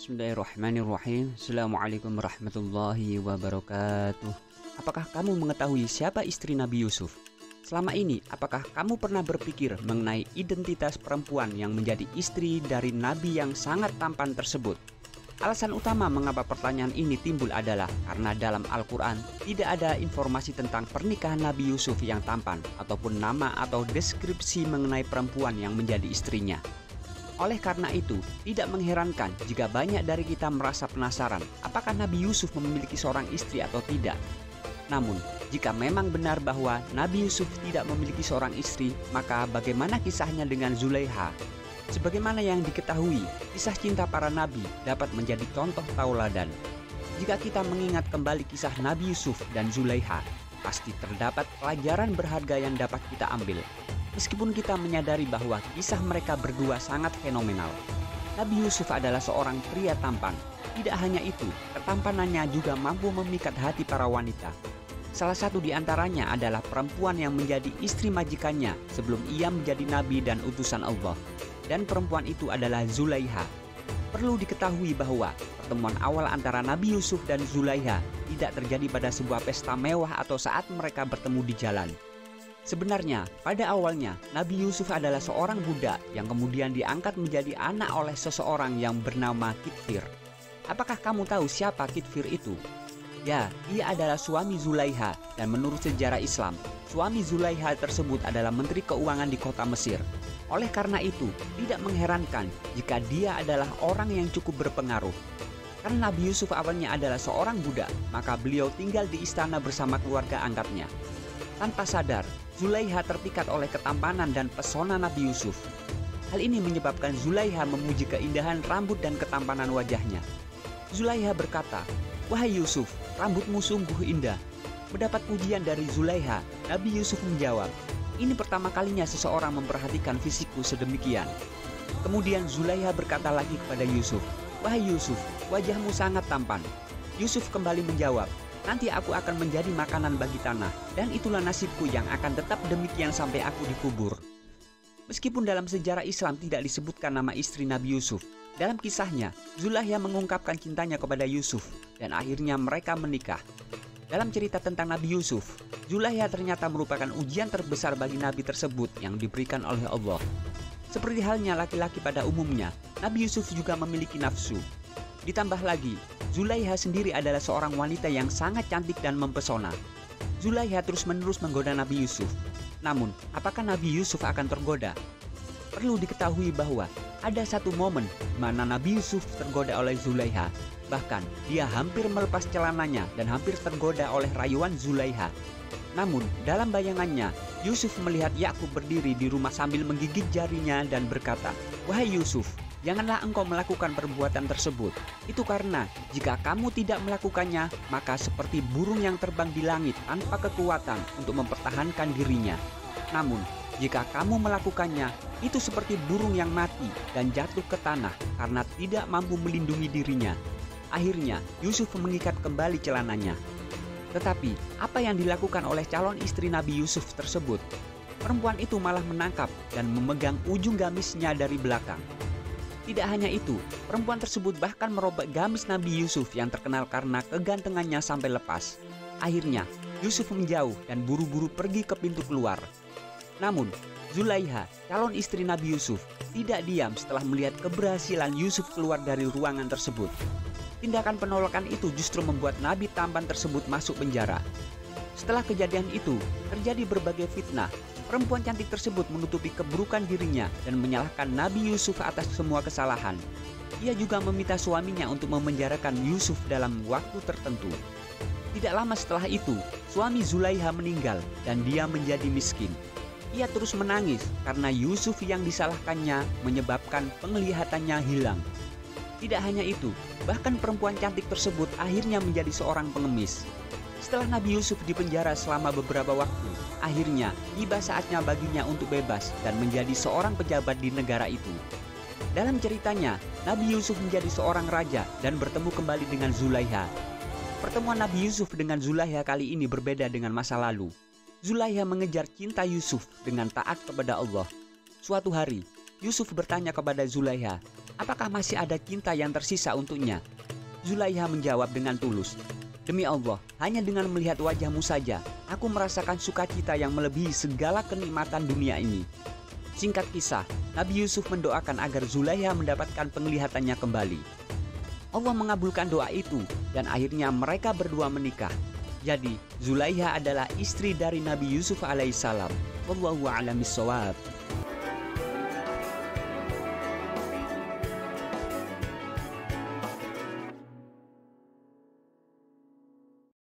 Bismillahirrahmanirrahim. Assalamualaikum warahmatullahi wabarakatuh. Apakah kamu mengetahui siapa istri Nabi Yusuf? Selama ini, apakah kamu pernah berpikir mengenai identitas perempuan yang menjadi istri dari Nabi yang sangat tampan tersebut? Alasan utama mengapa pertanyaan ini timbul adalah karena dalam Al-Quran tidak ada informasi tentang pernikahan Nabi Yusuf yang tampan ataupun nama atau deskripsi mengenai perempuan yang menjadi istrinya. Oleh karena itu, tidak mengherankan jika banyak dari kita merasa penasaran apakah Nabi Yusuf memiliki seorang istri atau tidak. Namun, jika memang benar bahwa Nabi Yusuf tidak memiliki seorang istri, maka bagaimana kisahnya dengan Zulaiha? Sebagaimana yang diketahui, kisah cinta para nabi dapat menjadi contoh tauladan. Jika kita mengingat kembali kisah Nabi Yusuf dan Zulaiha, pasti terdapat pelajaran berharga yang dapat kita ambil. Meskipun kita menyadari bahwa kisah mereka berdua sangat fenomenal. Nabi Yusuf adalah seorang pria tampan. Tidak hanya itu, ketampanannya juga mampu memikat hati para wanita. Salah satu di antaranya adalah perempuan yang menjadi istri majikannya sebelum ia menjadi nabi dan utusan Allah. Dan perempuan itu adalah Zulaiha. Perlu diketahui bahwa pertemuan awal antara Nabi Yusuf dan Zulaiha tidak terjadi pada sebuah pesta mewah atau saat mereka bertemu di jalan. Sebenarnya, pada awalnya, Nabi Yusuf adalah seorang budak yang kemudian diangkat menjadi anak oleh seseorang yang bernama Kitfir. Apakah kamu tahu siapa Kitfir itu? Ya, ia adalah suami Zulaiha dan menurut sejarah Islam, suami Zulaiha tersebut adalah Menteri Keuangan di kota Mesir. Oleh karena itu, tidak mengherankan jika dia adalah orang yang cukup berpengaruh. Karena Nabi Yusuf awalnya adalah seorang budak, maka beliau tinggal di istana bersama keluarga angkatnya. Tanpa sadar, Zulaiha terpikat oleh ketampanan dan pesona Nabi Yusuf. Hal ini menyebabkan Zulaiha memuji keindahan rambut dan ketampanan wajahnya. Zulaiha berkata, "Wahai Yusuf, rambutmu sungguh indah." Mendapat pujian dari Zulaiha, Nabi Yusuf menjawab, "Ini pertama kalinya seseorang memperhatikan fisikku sedemikian." Kemudian Zulaiha berkata lagi kepada Yusuf, "Wahai Yusuf, wajahmu sangat tampan." Yusuf kembali menjawab, "Nanti aku akan menjadi makanan bagi tanah, dan itulah nasibku yang akan tetap demikian sampai aku dikubur." Meskipun dalam sejarah Islam tidak disebutkan nama istri Nabi Yusuf, dalam kisahnya, Zulaiha mengungkapkan cintanya kepada Yusuf, dan akhirnya mereka menikah. Dalam cerita tentang Nabi Yusuf, Zulaiha ternyata merupakan ujian terbesar bagi Nabi tersebut yang diberikan oleh Allah. Seperti halnya laki-laki pada umumnya, Nabi Yusuf juga memiliki nafsu. Ditambah lagi, Zulaiha sendiri adalah seorang wanita yang sangat cantik dan mempesona. Zulaiha terus-menerus menggoda Nabi Yusuf. Namun, apakah Nabi Yusuf akan tergoda? Perlu diketahui bahwa ada satu momen di mana Nabi Yusuf tergoda oleh Zulaiha. Bahkan, dia hampir melepas celananya dan hampir tergoda oleh rayuan Zulaiha. Namun, dalam bayangannya, Yusuf melihat Yakub berdiri di rumah sambil menggigit jarinya dan berkata, "Wahai Yusuf, janganlah engkau melakukan perbuatan tersebut. Itu karena jika kamu tidak melakukannya, maka seperti burung yang terbang di langit tanpa kekuatan untuk mempertahankan dirinya. Namun, jika kamu melakukannya, itu seperti burung yang mati dan jatuh ke tanah karena tidak mampu melindungi dirinya." Akhirnya, Yusuf mengikat kembali celananya. Tetapi, apa yang dilakukan oleh calon istri Nabi Yusuf tersebut? Perempuan itu malah menangkap dan memegang ujung gamisnya dari belakang. Tidak hanya itu, perempuan tersebut bahkan merobek gamis Nabi Yusuf yang terkenal karena kegantengannya sampai lepas. Akhirnya, Yusuf menjauh dan buru-buru pergi ke pintu keluar. Namun, Zulaiha, calon istri Nabi Yusuf, tidak diam setelah melihat keberhasilan Yusuf keluar dari ruangan tersebut. Tindakan penolakan itu justru membuat Nabi tampan tersebut masuk penjara. Setelah kejadian itu, terjadi berbagai fitnah. Perempuan cantik tersebut menutupi keburukan dirinya dan menyalahkan Nabi Yusuf atas semua kesalahan. Ia juga meminta suaminya untuk memenjarakan Yusuf dalam waktu tertentu. Tidak lama setelah itu, suami Zulaiha meninggal dan dia menjadi miskin. Ia terus menangis karena Yusuf yang disalahkannya menyebabkan penglihatannya hilang. Tidak hanya itu, bahkan perempuan cantik tersebut akhirnya menjadi seorang pengemis. Setelah Nabi Yusuf dipenjara selama beberapa waktu, akhirnya tiba saatnya baginya untuk bebas dan menjadi seorang pejabat di negara itu. Dalam ceritanya, Nabi Yusuf menjadi seorang raja dan bertemu kembali dengan Zulaiha. Pertemuan Nabi Yusuf dengan Zulaiha kali ini berbeda dengan masa lalu. Zulaiha mengejar cinta Yusuf dengan taat kepada Allah. Suatu hari, Yusuf bertanya kepada Zulaiha, apakah masih ada cinta yang tersisa untuknya?" Zulaiha menjawab dengan tulus, "Demi Allah, hanya dengan melihat wajahmu saja, aku merasakan sukacita yang melebihi segala kenikmatan dunia ini." Singkat kisah, Nabi Yusuf mendoakan agar Zulaiha mendapatkan penglihatannya kembali. Allah mengabulkan doa itu dan akhirnya mereka berdua menikah. Jadi, Zulaiha adalah istri dari Nabi Yusuf alaihissalam. Wallahu a'lam bishawab.